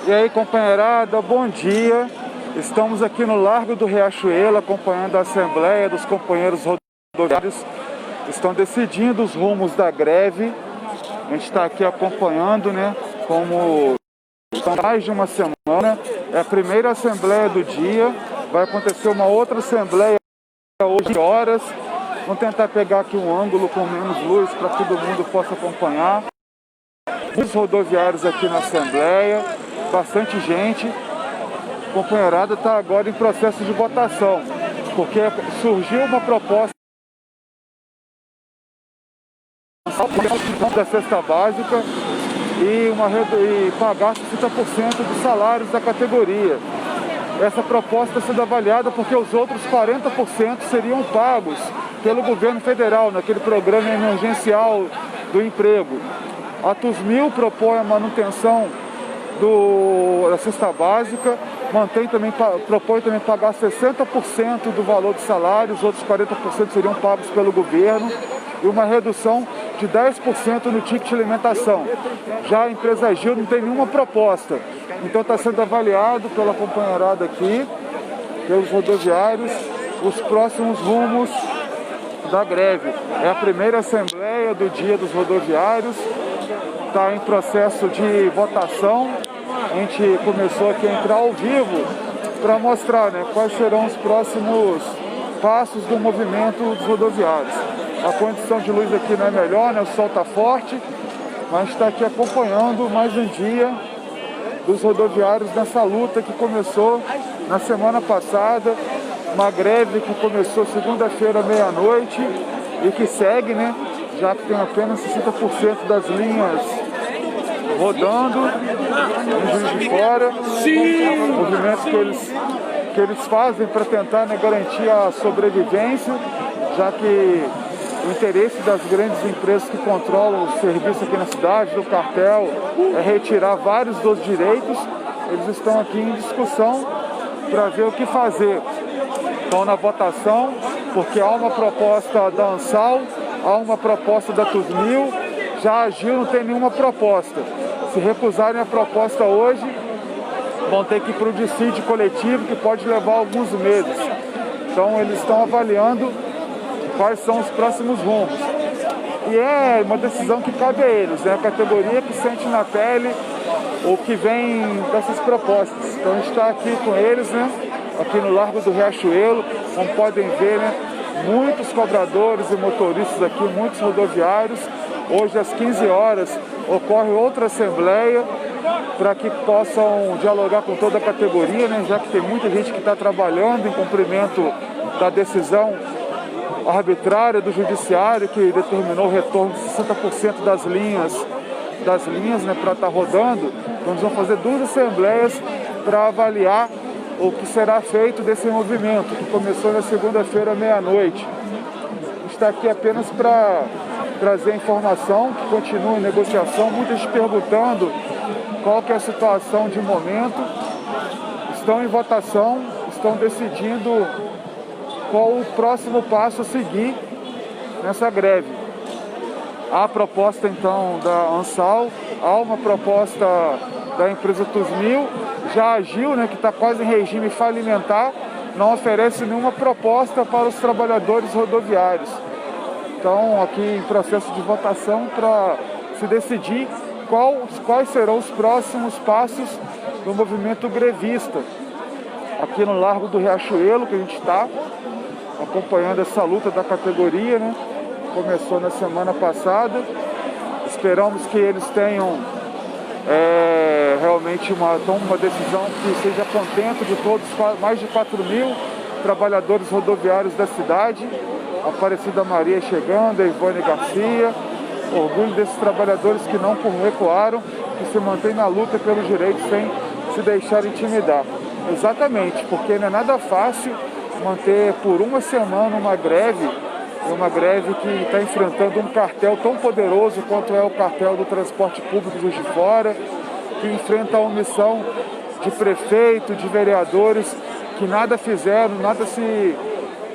E aí, companheirada, bom dia. Estamos aqui no Largo do Riachuelo, acompanhando a assembleia dos companheiros rodoviários. Estão decidindo os rumos da greve. A gente está aqui acompanhando, né, como mais de uma semana. É a primeira assembleia do dia. Vai acontecer uma outra assembleia hoje, horas. Vamos tentar pegar aqui um ângulo com menos luz para que todo mundo possa acompanhar. Os rodoviários aqui na assembleia, bastante gente. A companheirada está agora em processo de votação, porque surgiu uma proposta da cesta básica e pagar 60% dos salários da categoria. Essa proposta está sendo avaliada porque os outros 40% seriam pagos pelo governo federal, naquele programa emergencial do emprego. A Tusmil propõe a manutenção da cesta básica, propõe também pagar 60% do valor do salário, os outros 40% seriam pagos pelo governo, e uma redução de 10% no ticket de alimentação. Já a empresa Gil não tem nenhuma proposta, então está sendo avaliado pela companheirada aqui, pelos rodoviários, os próximos rumos da greve. É a primeira assembleia do dia dos rodoviários, está em processo de votação. A gente começou aqui a entrar ao vivo para mostrar, né, quais serão os próximos passos do movimento dos rodoviários. A condição de luz aqui não é melhor, né, o sol está forte, mas está aqui acompanhando mais um dia dos rodoviários nessa luta que começou na semana passada, uma greve que começou segunda-feira, meia-noite, e que segue, né, já que tem apenas 60% das linhas rodando em Juiz de Fora. Movimentos que eles fazem para tentar, né, garantir a sobrevivência, já que o interesse das grandes empresas que controlam o serviço aqui na cidade, do cartel, é retirar vários dos direitos. Eles estão aqui em discussão para ver o que fazer. Estão na votação, porque há uma proposta da ANSAL, há uma proposta da Tusmil, já a Gil não tem nenhuma proposta. Se recusarem a proposta hoje, vão ter que ir para o dissídio coletivo, que pode levar alguns meses. Então eles estão avaliando quais são os próximos rumos. E é uma decisão que cabe a eles, né? A categoria que sente na pele o que vem dessas propostas. Então a gente está aqui com eles, né, aqui no Largo do Riachuelo, como podem ver, né, muitos cobradores e motoristas aqui, muitos rodoviários. Hoje às 15 horas ocorre outra assembleia para que possam dialogar com toda a categoria, né, já que tem muita gente que está trabalhando em cumprimento da decisão arbitrária do judiciário, que determinou o retorno de 60% das linhas, né, para estar rodando. Então nós vamos fazer 2 assembleias para avaliar o que será feito desse movimento, que começou na segunda-feira, meia-noite. A gente está aqui apenas para trazer informação, que continua em negociação, muita gente perguntando qual que é a situação de momento. Estão em votação, estão decidindo qual o próximo passo a seguir nessa greve. Há a proposta, então, da ANSAL, há uma proposta da empresa Tusmil, já a Gil, né, que está quase em regime falimentar, não oferece nenhuma proposta para os trabalhadores rodoviários. Então, aqui em processo de votação para se decidir quais serão os próximos passos do movimento grevista. Aqui no Largo do Riachuelo, que a gente está acompanhando essa luta da categoria, né? Começou na semana passada. Esperamos que eles tenham realmente uma decisão que seja contento de todos, mais de 4.000 trabalhadores rodoviários da cidade. Aparecida Maria chegando, a Ivone Garcia. Orgulho desses trabalhadores que não recuaram, que se mantêm na luta pelos direitos sem se deixar intimidar. Exatamente, porque não é nada fácil manter por uma semana uma greve que está enfrentando um cartel tão poderoso quanto é o cartel do transporte público de Juiz de Fora, que enfrenta a omissão de prefeito, de vereadores, que nada fizeram,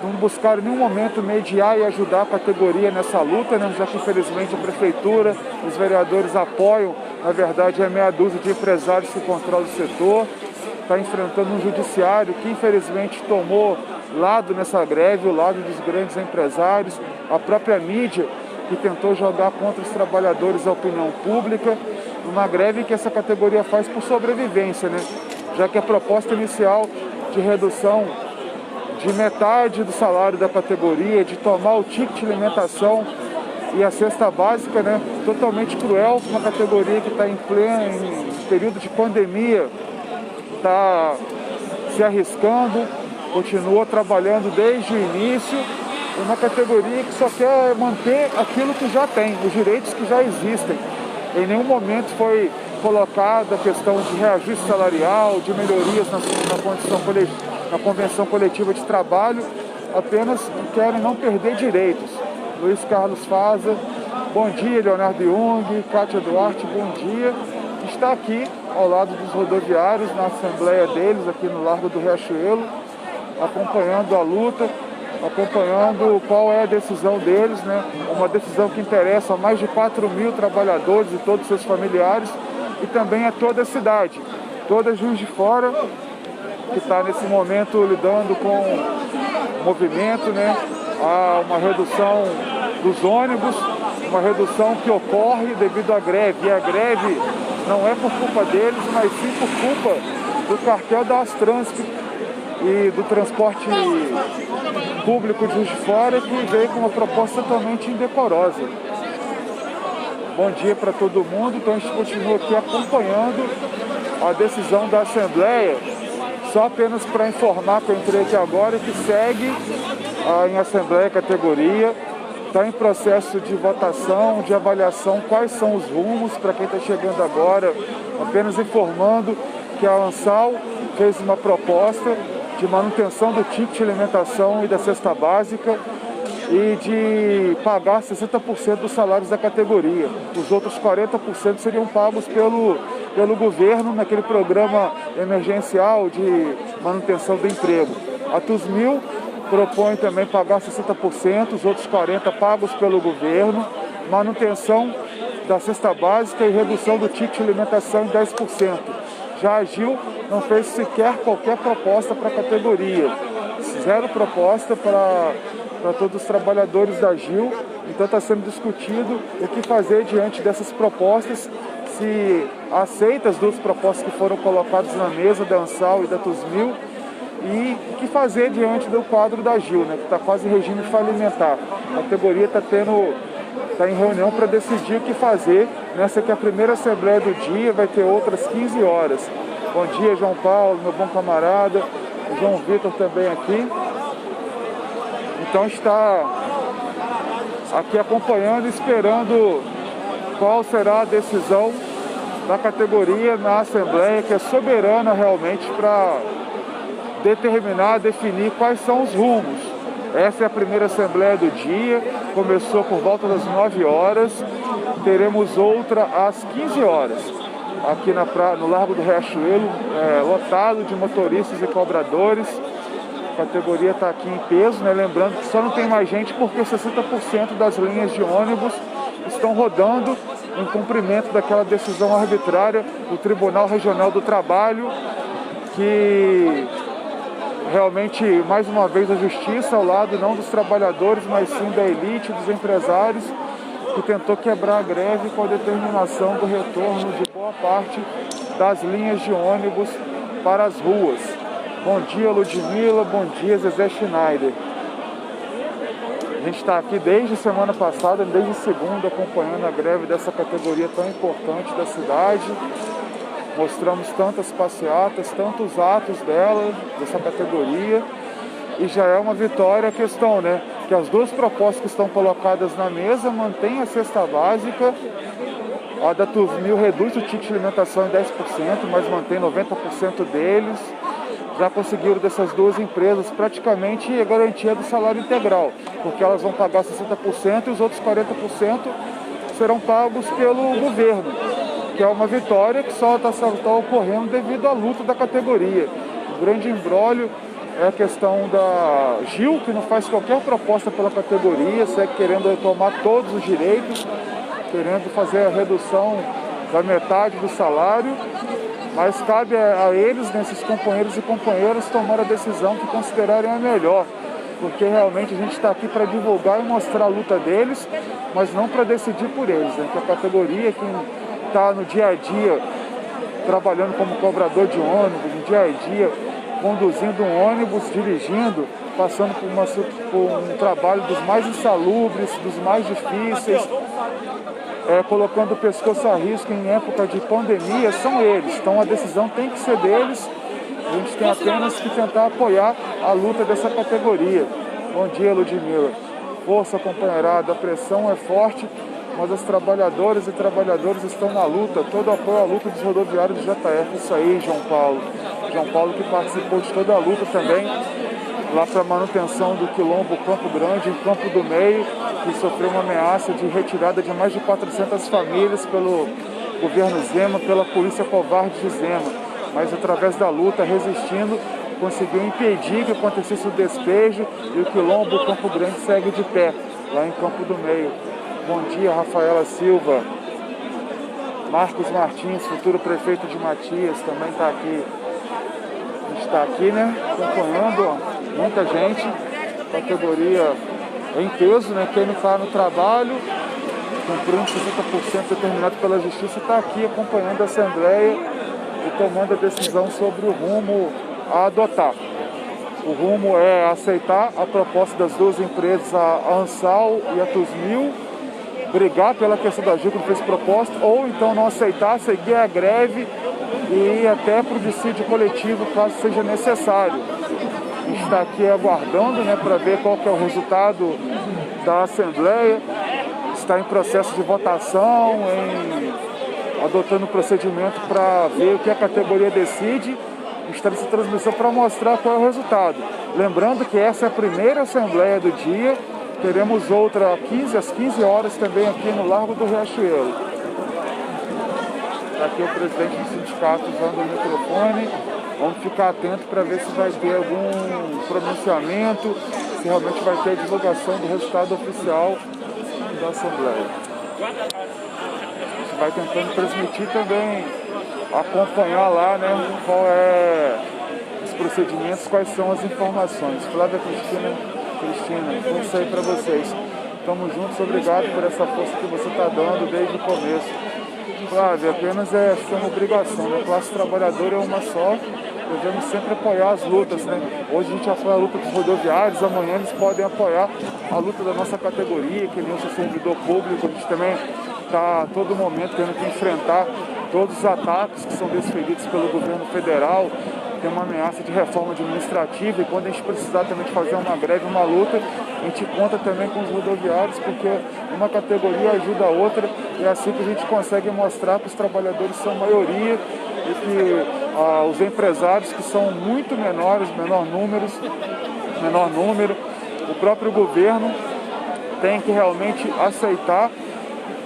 não buscaram em nenhum momento mediar e ajudar a categoria nessa luta, né? Já que infelizmente a prefeitura, os vereadores apoiam Na verdade, é meia dúzia de empresários que controlam o setor. Está enfrentando um judiciário que, infelizmente, tomou lado nessa greve, o lado dos grandes empresários, a própria mídia, que tentou jogar contra os trabalhadores a opinião pública, uma greve que essa categoria faz por sobrevivência, né? Já que a proposta inicial de redução de metade do salário da categoria, de tomar o ticket de alimentação e a cesta básica, né? Totalmente cruel para uma categoria que está em período de pandemia, está se arriscando, continua trabalhando desde o início, uma categoria que só quer manter aquilo que já tem, os direitos que já existem. Em nenhum momento foi colocada a questão de reajuste salarial, de melhorias na convenção coletiva de trabalho, apenas querem não perder direitos. Luiz Carlos Faza, bom dia. Leonardo Jung, Kátia Duarte, bom dia. Está aqui ao lado dos rodoviários, na assembleia deles, aqui no Largo do Riachuelo, acompanhando a luta, acompanhando qual é a decisão deles, né? Uma decisão que interessa a mais de 4.000 trabalhadores e todos os seus familiares, e também a toda a cidade, toda Juiz de Fora, que está nesse momento lidando com o movimento, né? Há uma redução dos ônibus, uma redução que ocorre devido à greve, e a greve não é por culpa deles, mas sim por culpa do cartel da Astrânsito e do transporte público de Juiz de Fora, que veio com uma proposta totalmente indecorosa. Bom dia para todo mundo. Então a gente continua aqui acompanhando a decisão da Assembleia, só apenas para informar que eu entrei aqui agora, que segue em Assembleia categoria, está em processo de votação, de avaliação, quais são os rumos para quem está chegando agora, apenas informando que a ANSAL fez uma proposta de manutenção do ticket de alimentação e da cesta básica e de pagar 60% dos salários da categoria. Os outros 40% seriam pagos pelo governo naquele programa emergencial de manutenção do emprego. A Tusmil propõe também pagar 60%, os outros 40% pagos pelo governo, manutenção da cesta básica e redução do ticket de alimentação em 10%. Já a Gil não fez sequer qualquer proposta para a categoria. Zero proposta para todos os trabalhadores da Gil. Então está sendo discutido o que fazer diante dessas propostas, se aceita as duas propostas que foram colocadas na mesa da ANSAL e da Tusmil, e o que fazer diante do quadro da Gil, né, que está quase em regime falimentar. A categoria está em reunião para decidir o que fazer. Nessa que é a primeira assembleia do dia, vai ter outras 15 horas. Bom dia, João Paulo, meu bom camarada, o João Vitor também aqui. Então está aqui acompanhando, esperando qual será a decisão da categoria na Assembleia, que é soberana realmente para determinar, definir quais são os rumos. Essa é a primeira Assembleia do dia, começou por volta das 9 horas, teremos outra às 15 horas, aqui no Largo do Riachuelo, lotado de motoristas e cobradores. A categoria está aqui em peso, né? Lembrando que só não tem mais gente porque 60% das linhas de ônibus estão rodando em cumprimento daquela decisão arbitrária do Tribunal Regional do Trabalho, que realmente, mais uma vez, a justiça ao lado não dos trabalhadores, mas sim da elite, dos empresários, que tentou quebrar a greve com a determinação do retorno de boa parte das linhas de ônibus para as ruas. Bom dia, Ludmila, bom dia, Zezé Schneider. A gente está aqui desde a semana passada, desde segunda, acompanhando a greve dessa categoria tão importante da cidade. Mostramos tantas passeatas, tantos atos dessa categoria, e já é uma vitória a questão, né? Que as duas propostas que estão colocadas na mesa mantêm a cesta básica. A da Tusmil reduz o ticket de alimentação em 10%, mas mantém 90% deles. Já conseguiram dessas duas empresas praticamente a garantia do salário integral, porque elas vão pagar 60% e os outros 40% serão pagos pelo governo, que é uma vitória que só está ocorrendo devido à luta da categoria. O grande imbróglio é a questão da Gil, que não faz qualquer proposta pela categoria, segue querendo tomar todos os direitos, querendo fazer a redução da metade do salário, mas cabe a eles, nesses companheiros e companheiras, tomar a decisão que considerarem a melhor, porque realmente a gente está aqui para divulgar e mostrar a luta deles, mas não para decidir por eles, né? Que a categoria, quem está no dia a dia trabalhando como cobrador de ônibus, no dia a dia conduzindo um ônibus, dirigindo, passando por um trabalho dos mais insalubres, dos mais difíceis, colocando o pescoço a risco em época de pandemia, são eles. Então a decisão tem que ser deles. A gente tem apenas que tentar apoiar a luta dessa categoria. Bom dia, Ludmila. Força, companheirada, a pressão é forte, mas as trabalhadoras e trabalhadores estão na luta. Todo apoio à luta dos rodoviários do JF. Isso aí, João Paulo. João Paulo que participou de toda a luta também, lá para a manutenção do quilombo Campo Grande, em Campo do Meio, que sofreu uma ameaça de retirada de mais de 400 famílias pelo governo Zema, pela polícia covarde de Zema. Mas através da luta, resistindo, conseguiu impedir que acontecesse o despejo e o quilombo Campo Grande segue de pé, lá em Campo do Meio. Bom dia, Rafaela Silva. Marcos Martins, futuro prefeito de Matias, também está aqui. A gente está aqui, né, acompanhando, ó, muita gente, categoria em peso, né, quem não está no trabalho, cumprindo 60% determinado pela Justiça, está aqui acompanhando a Assembleia e tomando a decisão sobre o rumo a adotar. O rumo é aceitar a proposta das duas empresas, a Ansal e a Tusmil, brigar pela questão da Gil que não fez proposta, ou então não aceitar, seguir a greve e ir até para o dissídio coletivo, caso seja necessário. A gente está aqui aguardando, né, para ver qual que é o resultado da Assembleia. Está em processo de votação, adotando o procedimento para ver o que a categoria decide. Está nessa transmissão para mostrar qual é o resultado. Lembrando que essa é a primeira Assembleia do dia. Teremos outra às 15 horas também aqui no Largo do Riachuelo. Está aqui o presidente do sindicato usando o microfone. Vamos ficar atento para ver se vai ter algum pronunciamento, se realmente vai ter a divulgação do resultado oficial da Assembleia. A gente vai tentando transmitir também, acompanhar lá, né, qual é os procedimentos, quais são as informações. Flávia Cristina, força aí para vocês. Estamos juntos, obrigado por essa força que você está dando desde o começo. Flávia, apenas é uma obrigação, né? A classe trabalhadora é uma só, devemos sempre apoiar as lutas, né? Hoje a gente apoia a luta dos rodoviários, amanhã eles podem apoiar a luta da nossa categoria, que nem o servidor público. A gente também está a todo momento tendo que enfrentar todos os ataques que são desferidos pelo governo federal. Tem uma ameaça de reforma administrativa, e quando a gente precisar também de fazer uma greve, uma luta, a gente conta também com os rodoviários, porque uma categoria ajuda a outra, e é assim que a gente consegue mostrar que os trabalhadores são maioria e que os empresários, que são muito menores, menor número, o próprio governo tem que realmente aceitar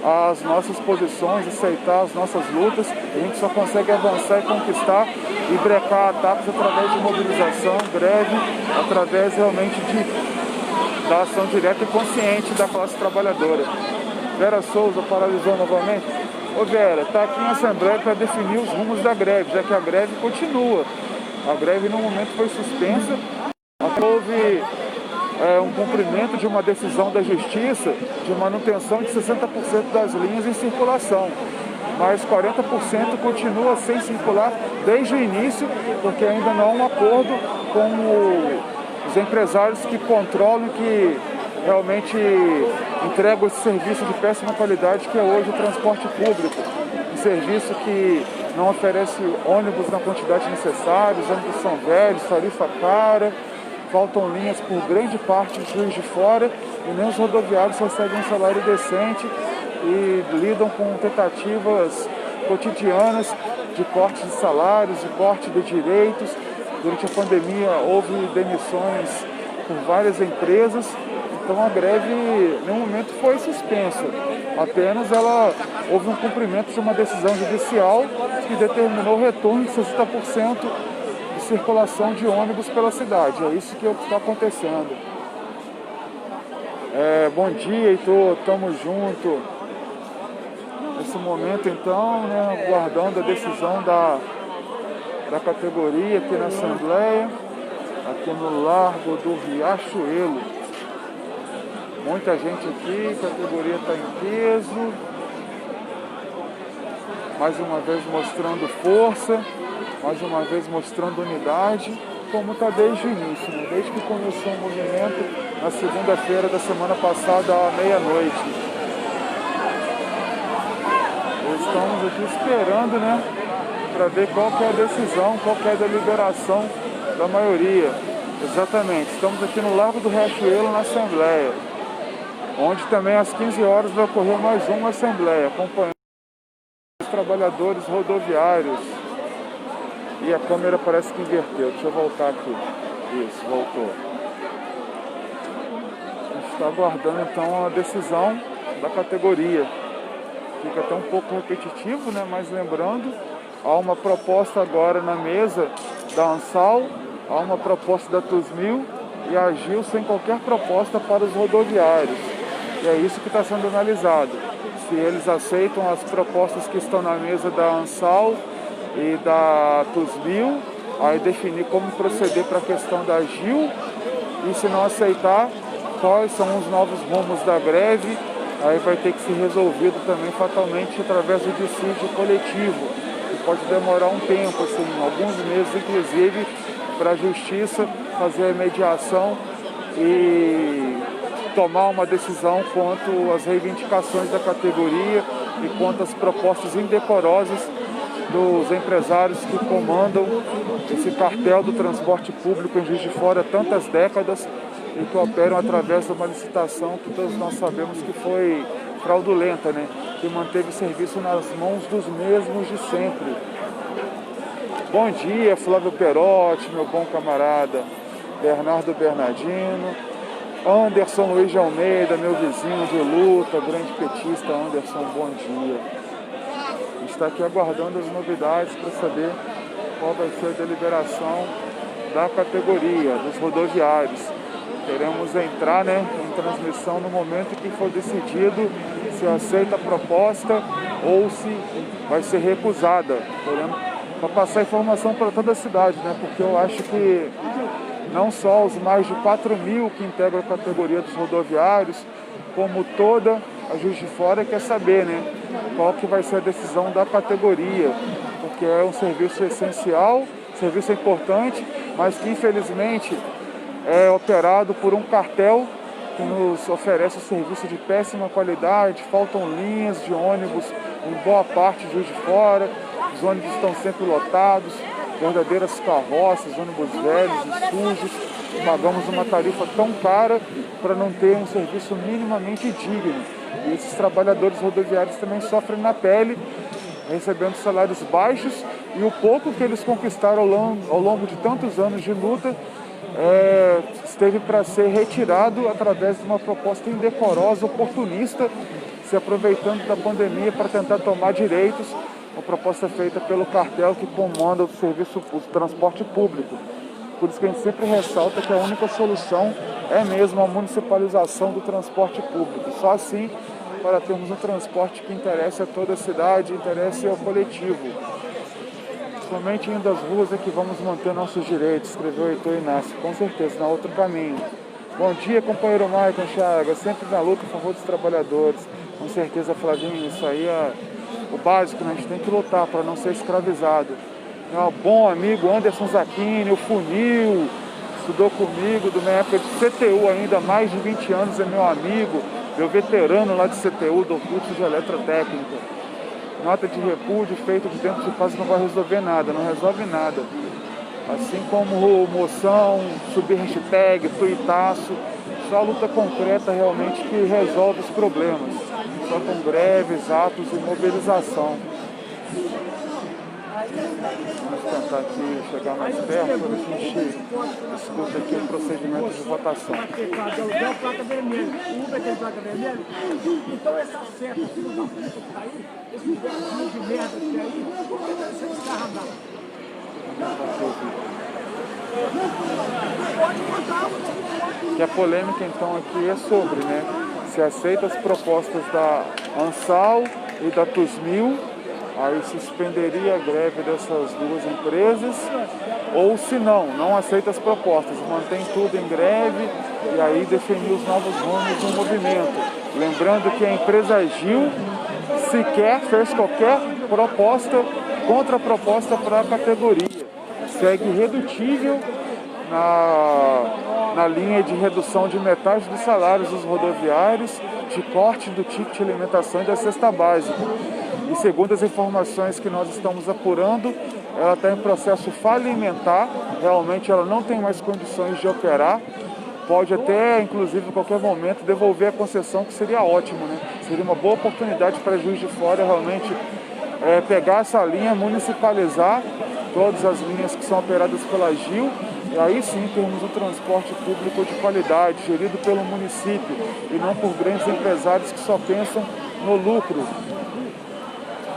as nossas posições, aceitar as nossas lutas. A gente só consegue avançar e conquistar e brecar ataques através de mobilização, greve, através realmente da ação direta e consciente da classe trabalhadora. Vera Souza paralisou novamente. Ô Vera, está aqui em Assembleia para definir os rumos da greve, já que a greve continua. A greve no momento foi suspensa, houve um cumprimento de uma decisão da Justiça de manutenção de 60% das linhas em circulação. Mas 40% continua sem circular desde o início, porque ainda não há um acordo com os empresários que controlam, que realmente entregam esse serviço de péssima qualidade, que é hoje o transporte público. Um serviço que não oferece ônibus na quantidade necessária, os ônibus são velhos, tarifa cara, faltam linhas por grande parte de Juiz de Fora, e nem os rodoviários recebem um salário decente e lidam com tentativas cotidianas de corte de salários, de corte de direitos. Durante a pandemia houve demissões por várias empresas, então a greve no momento foi suspensa. Apenas houve um cumprimento de uma decisão judicial que determinou o retorno de 60% de circulação de ônibus pela cidade. É isso que está acontecendo. Bom dia, Heitor, tamo junto. Nesse momento, então, né, aguardando a decisão da categoria aqui na Assembleia, aqui no Largo do Riachuelo. Muita gente aqui, a categoria está em peso. Mais uma vez mostrando força, mais uma vez mostrando unidade, como está desde o início, né? Desde que começou o movimento na segunda-feira da semana passada, à meia-noite. Estamos aqui esperando, né, para ver qual que é a decisão, qual que é a deliberação da maioria. Exatamente, estamos aqui no Largo do Riachuelo, na Assembleia, onde também às 15 horas vai ocorrer mais uma Assembleia, acompanhando os trabalhadores rodoviários. E a câmera parece que inverteu, deixa eu voltar aqui. Isso, voltou. A gente está aguardando então a decisão da categoria. Fica até um pouco repetitivo, né? Mas lembrando, há uma proposta agora na mesa da ANSAL, há uma proposta da TUSMIL e a AGIL sem qualquer proposta para os rodoviários. E é isso que está sendo analisado. Se eles aceitam as propostas que estão na mesa da ANSAL e da TUSMIL, aí definir como proceder para a questão da AGIL, e se não aceitar, quais são os novos rumos da greve. Aí vai ter que ser resolvido também fatalmente através do dissídio coletivo, que pode demorar um tempo, assim, alguns meses inclusive, para a justiça fazer a mediação e tomar uma decisão quanto às reivindicações da categoria e quanto às propostas indecorosas dos empresários que comandam esse cartel do transporte público em Juiz de Fora há tantas décadas e que operam através de uma licitação que todos nós sabemos que foi fraudulenta, né? Que manteve o serviço nas mãos dos mesmos de sempre. Bom dia, Flávio Perotti, meu bom camarada, Bernardo Bernardino, Anderson Luiz de Almeida, meu vizinho de luta, grande petista. Anderson, bom dia. A gente está aqui aguardando as novidades para saber qual vai ser a deliberação da categoria, dos rodoviários. Queremos entrar, né, em transmissão no momento que for decidido se aceita a proposta ou se vai ser recusada. Para passar informação para toda a cidade, né, porque eu acho que não só os mais de 4.000 que integram a categoria dos rodoviários, como toda a Juiz de Fora quer saber, né, qual que vai ser a decisão da categoria, porque é um serviço essencial, serviço importante, mas que infelizmente é operado por um cartel que nos oferece um serviço de péssima qualidade. Faltam linhas de ônibus em boa parte de Juiz de Fora, os ônibus estão sempre lotados, verdadeiras carroças, ônibus velhos e sujos. Pagamos uma tarifa tão cara para não ter um serviço minimamente digno. E esses trabalhadores rodoviários também sofrem na pele, recebendo salários baixos, e o pouco que eles conquistaram ao longo de tantos anos de luta esteve para ser retirado através de uma proposta indecorosa, oportunista, se aproveitando da pandemia para tentar tomar direitos, uma proposta feita pelo cartel que comanda o serviço, o transporte público. Por isso que a gente sempre ressalta que a única solução é mesmo a municipalização do transporte público. Só assim, para termos um transporte que interesse a toda a cidade, interesse ao coletivo. Somente indo às ruas é que vamos manter nossos direitos, escreveu Heitor Inácio. Com certeza, não há outro caminho. Bom dia, companheiro Maicon Chaga, sempre na luta a favor dos trabalhadores. Com certeza, Flavinho, isso aí é o básico, né? A gente tem que lutar para não ser escravizado. Meu bom amigo Anderson Zacchini, o Funil, estudou comigo, da minha época de CTU ainda, há mais de 20 anos, é meu amigo, meu veterano lá de CTU, do curso de eletrotécnica. Nota de repúdio feita de dentro de casa não vai resolver nada, não resolve nada. Assim como moção, subir hashtag, tuitaço, só a luta concreta realmente que resolve os problemas. Só com greves, atos e mobilização. Vamos tentar aqui chegar mais perto para a gente escuta aqui o procedimento de votação. Placa vermelha, o Uber tem placa vermelha, então essa seta, filho da puta que tá aí, esse governo de merda que tá aí, por que tá sendo escarrandado? Que a polêmica então aqui é sobre, né, se aceita as propostas da ANSAL e da Tusmil, aí suspenderia a greve dessas duas empresas, ou se não aceita as propostas, mantém tudo em greve e aí definir os novos rumos do movimento. Lembrando que a empresa Gil sequer fez qualquer proposta, contraproposta para a categoria. Segue irredutível na linha de redução de metade dos salários dos rodoviários, de corte do ticket de alimentação e da cesta básica. E segundo as informações que nós estamos apurando, ela está em processo falimentar, realmente ela não tem mais condições de operar, pode até, inclusive, em qualquer momento, devolver a concessão, que seria ótimo, né? Seria uma boa oportunidade para Juiz de Fora realmente pegar essa linha, municipalizar todas as linhas que são operadas pela Gil, e aí sim termos um transporte público de qualidade, gerido pelo município, e não por grandes empresários que só pensam no lucro.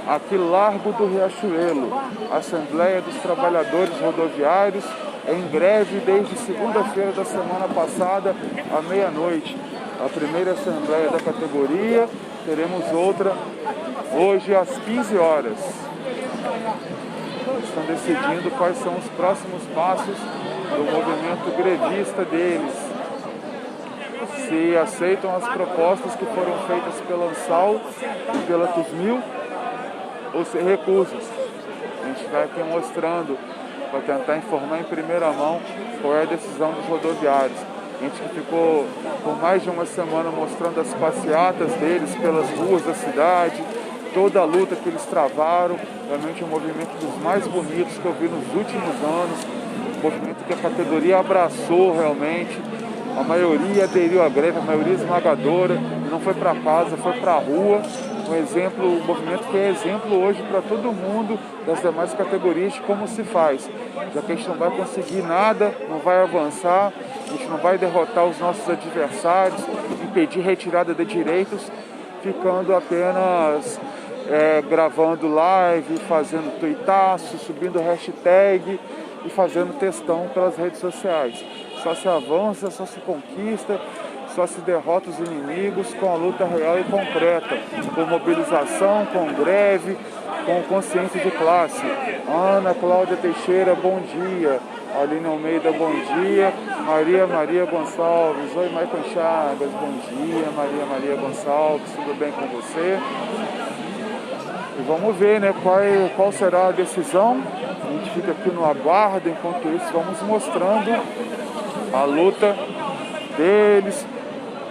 Aqui, Largo do Riachuelo, Assembleia dos Trabalhadores Rodoviários, em greve desde segunda-feira da semana passada, à meia-noite. A primeira assembleia da categoria, teremos outra hoje às 15 horas. Estão decidindo quais são os próximos passos do movimento grevista deles. Se aceitam as propostas que foram feitas pela ANSAL e pela Tusmil, ou se recusam. A gente vai aqui mostrando, para tentar informar em primeira mão qual é a decisão dos rodoviários. A gente que ficou por mais de uma semana mostrando as passeatas deles pelas ruas da cidade, toda a luta que eles travaram, realmente um movimento dos mais bonitos que eu vi nos últimos anos, um movimento que a categoria abraçou realmente, a maioria aderiu à greve, a maioria esmagadora, não foi para casa, foi para a rua. Um exemplo, um movimento que é exemplo hoje para todo mundo das demais categorias de como se faz. Já que a gente não vai conseguir nada, não vai avançar, a gente não vai derrotar os nossos adversários, impedir retirada de direitos, ficando apenas gravando live, fazendo tuitaço, subindo hashtag e fazendo textão pelas redes sociais. Só se avança, só se conquista, só se derrota os inimigos com a luta real e concreta, com mobilização, com greve, com consciência de classe. Ana Cláudia Teixeira, bom dia. Aline Almeida, bom dia. Maria Gonçalves, oi Maicon Chagas, bom dia. Maria Gonçalves, tudo bem com você? E vamos ver, né, qual será a decisão. A gente fica aqui no aguardo, enquanto isso vamos mostrando a luta deles.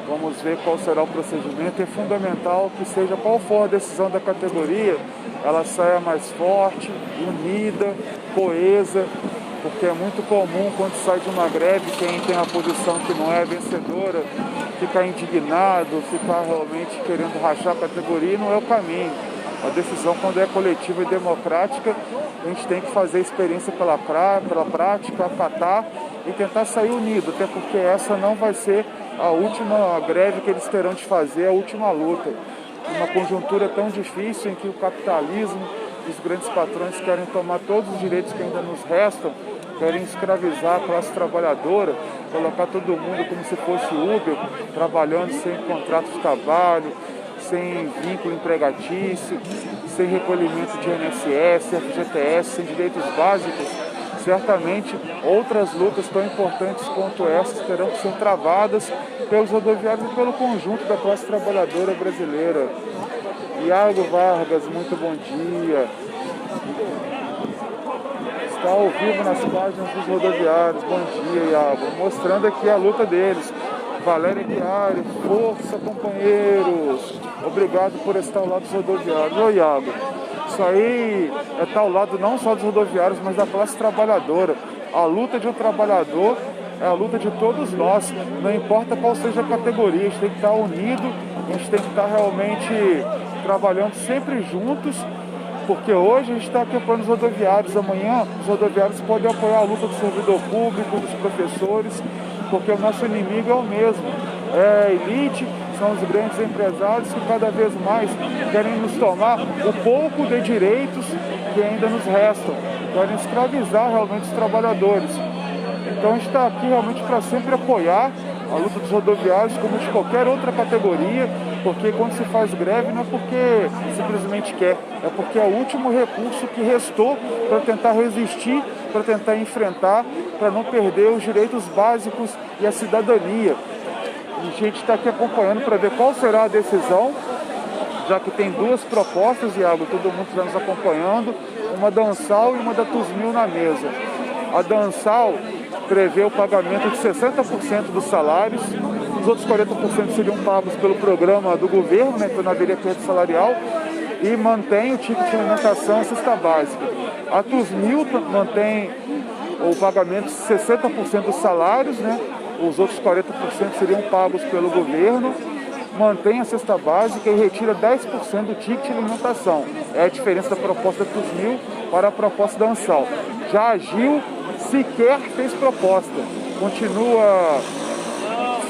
Vamos ver qual será o procedimento. É fundamental que seja qual for a decisão da categoria, ela saia mais forte, unida, coesa, porque é muito comum quando sai de uma greve, quem tem a posição que não é vencedora, ficar indignado, ficar realmente querendo rachar a categoria, não é o caminho. A decisão, quando é coletiva e democrática, a gente tem que fazer experiência pela prática, acatar e tentar sair unido, até porque essa não vai ser a última greve que eles terão de fazer, a última luta. Uma conjuntura tão difícil em que o capitalismo e os grandes patrões querem tomar todos os direitos que ainda nos restam, querem escravizar a classe trabalhadora, colocar todo mundo como se fosse Uber, trabalhando sem contrato de trabalho, sem vínculo empregatício, sem recolhimento de INSS, FGTS, sem direitos básicos. Certamente outras lutas tão importantes quanto essas terão que ser travadas pelos rodoviários e pelo conjunto da classe trabalhadora brasileira. Iago Vargas, muito bom dia. Está ao vivo nas páginas dos rodoviários. Bom dia, Iago. Mostrando aqui a luta deles. Valéria Chiari, força, companheiros. Obrigado por estar ao lado dos rodoviários. Ô, Iago, isso aí é estar ao lado não só dos rodoviários, mas da classe trabalhadora. A luta de um trabalhador é a luta de todos nós, não importa qual seja a categoria, a gente tem que estar unido, a gente tem que estar realmente trabalhando sempre juntos, porque hoje a gente está aqui apoiando os rodoviários, amanhã os rodoviários podem apoiar a luta do servidor público, dos professores, porque o nosso inimigo é o mesmo, é a elite, são os grandes empresários que cada vez mais querem nos tomar o pouco de direitos que ainda nos restam, querem escravizar realmente os trabalhadores. Então a gente está aqui realmente para sempre apoiar a luta dos rodoviários, como de qualquer outra categoria, Porque quando se faz greve não é porque simplesmente quer, é porque é o último recurso que restou para tentar resistir, para tentar enfrentar, para não perder os direitos básicos e a cidadania. E a gente está aqui acompanhando para ver qual será a decisão, já que tem duas propostas, Iago, todo mundo está nos acompanhando, uma da ANSAL e uma da TUSMIL na mesa. A da ANSAL prevê o pagamento de 60% dos salários, os outros 40% seriam pagos pelo programa do governo, né, então não haveria perda salarial, e mantém o ticket de alimentação e cesta básica. A TUSMIL mantém o pagamento de 60% dos salários, né, os outros 40% seriam pagos pelo governo, mantém a cesta básica e retira 10% do ticket de alimentação. É a diferença da proposta da TUSMIL para a proposta da ANSAL. Já a GIL sequer fez proposta, continua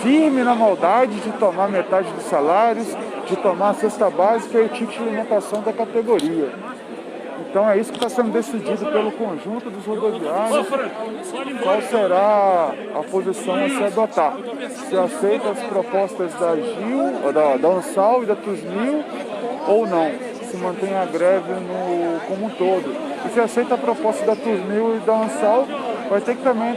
firme na maldade de tomar metade dos salários, de tomar a cesta básica e o ticket de alimentação da categoria. Então é isso que está sendo decidido pelo conjunto dos rodoviários, qual será a posição a se adotar. Se aceita as propostas da GIL, da ANSAL e da TUSMIL ou não, se mantém a greve como um todo. E se aceita a proposta da TUSMIL e da ANSAL, vai ter que também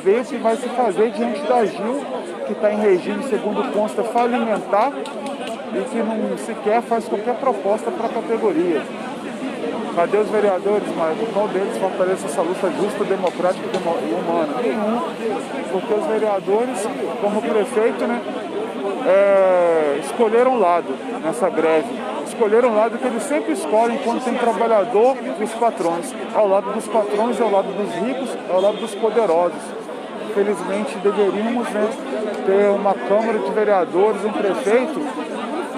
ver o que vai se fazer diante da GIL, que está em regime, segundo consta, falimentar e que não sequer faz qualquer proposta para a categoria. Cadê os vereadores, mas qual deles fortalece essa luta justa, democrática e humana? Nenhum, porque os vereadores, como prefeito, né, escolheram lado nessa greve. Escolheram lado que eles sempre escolhem quando tem trabalhador e os patrões. Ao lado dos patrões, ao lado dos ricos, ao lado dos poderosos. Felizmente deveríamos, né, ter uma Câmara de Vereadores, um prefeito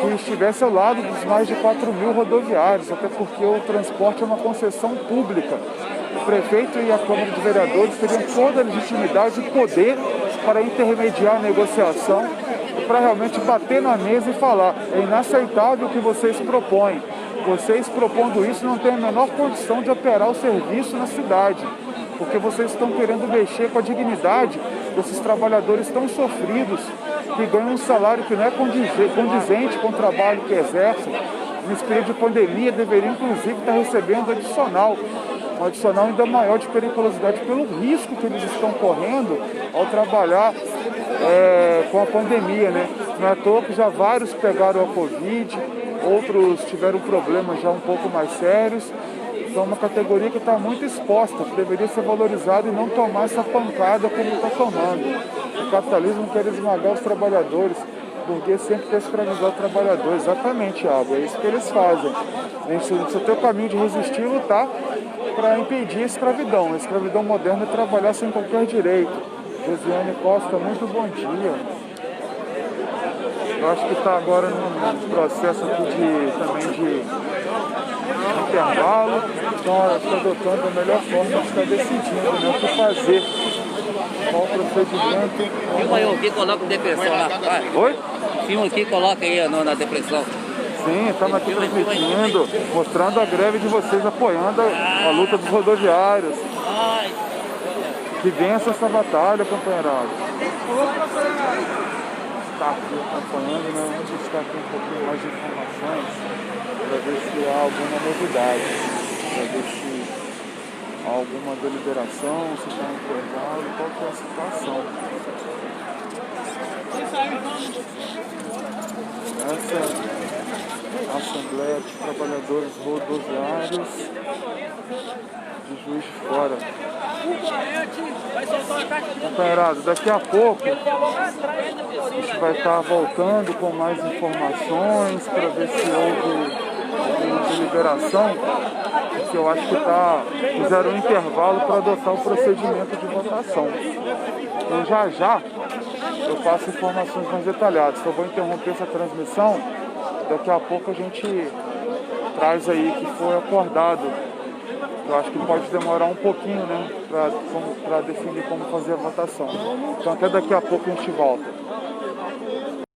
que estivesse ao lado dos mais de 4.000 rodoviários, até porque o transporte é uma concessão pública. O prefeito e a Câmara de Vereadores teriam toda a legitimidade e poder para intermediar a negociação, para realmente bater na mesa e falar: é inaceitável o que vocês propõem. Vocês propondo isso não têm a menor condição de operar o serviço na cidade, porque vocês estão querendo mexer com a dignidade desses trabalhadores tão sofridos, que ganham um salário que não é condizente com o trabalho que exercem. Nesse período de pandemia, deveriam inclusive estar recebendo um adicional ainda maior de periculosidade pelo risco que eles estão correndo ao trabalhar com a pandemia, né? Não é à toa que já vários pegaram a Covid, outros tiveram problemas já um pouco mais sérios. Então é uma categoria que está muito exposta, que deveria ser valorizada e não tomar essa pancada como está tomando. O capitalismo quer esmagar os trabalhadores, o burguês sempre quer escravizar o trabalhador. Exatamente, Thiago, é isso que eles fazem. A gente precisa ter o caminho de resistir e lutar para impedir a escravidão. A escravidão moderna é trabalhar sem qualquer direito. Josiane Costa, muito bom dia. Eu acho que está agora num processo aqui de intervalo, então está adotando a melhor forma de estar decidindo, né, o que fazer, qual o procedimento. Filma aí aqui, coloca a depressão lá. Vai. Oi? Filma aqui, coloca aí na depressão. Sim, estamos aqui transmitindo, mostrando a greve de vocês, apoiando a luta dos rodoviários. Que vença essa batalha, companheirada. Está aqui acompanhando, né? Vamos buscar aqui um pouquinho mais de informações para ver se há alguma novidade, para ver se há alguma deliberação, se está em intervalo, qual que é a situação. Essa é a Assembleia de Trabalhadores Rodoviários de Juiz de Fora. Companheirado, daqui a pouco a gente vai estar voltando com mais informações para ver se houve deliberação, porque eu acho que fizeram um intervalo para adotar o procedimento de votação. Então já eu passo informações mais detalhadas. Então eu vou interromper essa transmissão, daqui a pouco a gente traz aí o que foi acordado. Eu acho que pode demorar um pouquinho, né, para definir como fazer a votação. Então até daqui a pouco a gente volta.